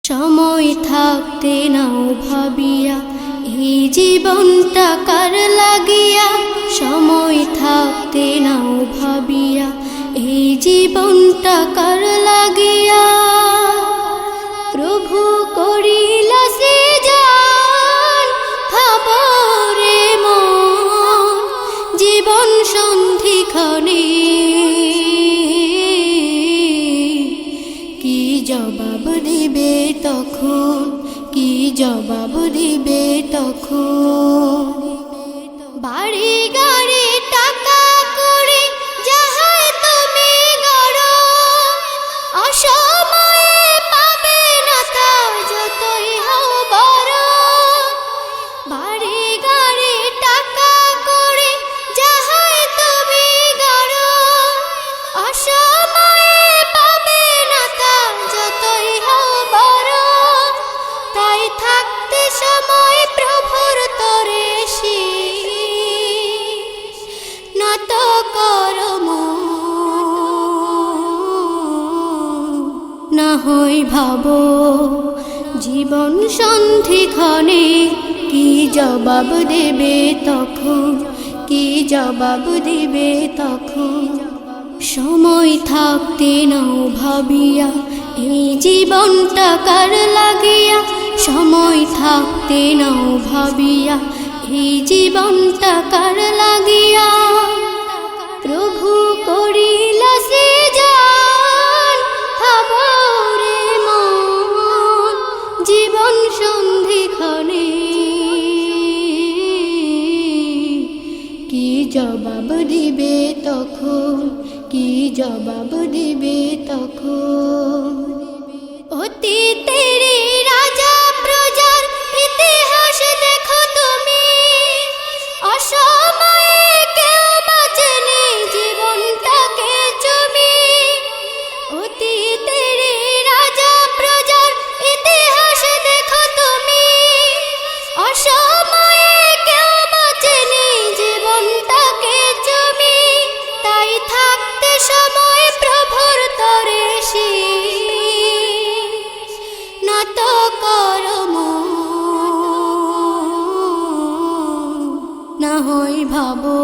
সময় থাকতে নাও ভাবিয়া এই জীবনটা কার লাগিয়া। সময় থাকতে নাও ভাবিয়া এই জীবনটা কার লাগিয়া। প্রভু করিলা সৃজন ভাবরে মন জীবন সন্ধিক্ষণে। কি জবাব দিবে তখন, কি জবাব দিবে তখন। বাড়ি গাড়ি টাকা করে যাহাই তুমি গড়ো, অসময়ে পাবে না তা যতই হও বড়। বাড়ি গাড়ি টাকা করে যাহাই তুমি গড়ো, অসময়ে পাবে না তা যতই হও বড়। তাই থাকতে সময় প্রভুর তরে শীশ নত কর মন। না হয় ভাবো জীবন সন্ধিক্ষণে কি জবাব দেবে তখন, কি জবাব দিবে তখন। সময় থাকতে নাও ভাবিয়া এই জীবনটা কার লাগিয়া। সময় থাকতে নাও ভাবিয়া এই জীবনটা কার লাগিয়া। প্রভু করিলা সৃজন ভাবরে মন জীবন সন্ধিক্ষণে। কি জবাব দিবে তখন, কি জবাব দিবে তখন। অতীতের রাজা প্রজার ইতিহাস দেখো তুমি, অসময়ে কেউ বাঁচেনি জীবনটাকে চুমি। অতীতের রাজা প্রজার ইতিহাস দেখো তুমি, অসময়ে কেউ বাঁচেনি জীবনটাকে চুমি। তাই থাকতে সময় প্রভুর তরে শীশ নত কর মন। না হয় ভাবো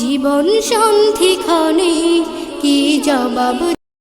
জীবন সন্ধিক্ষণে কি জবাব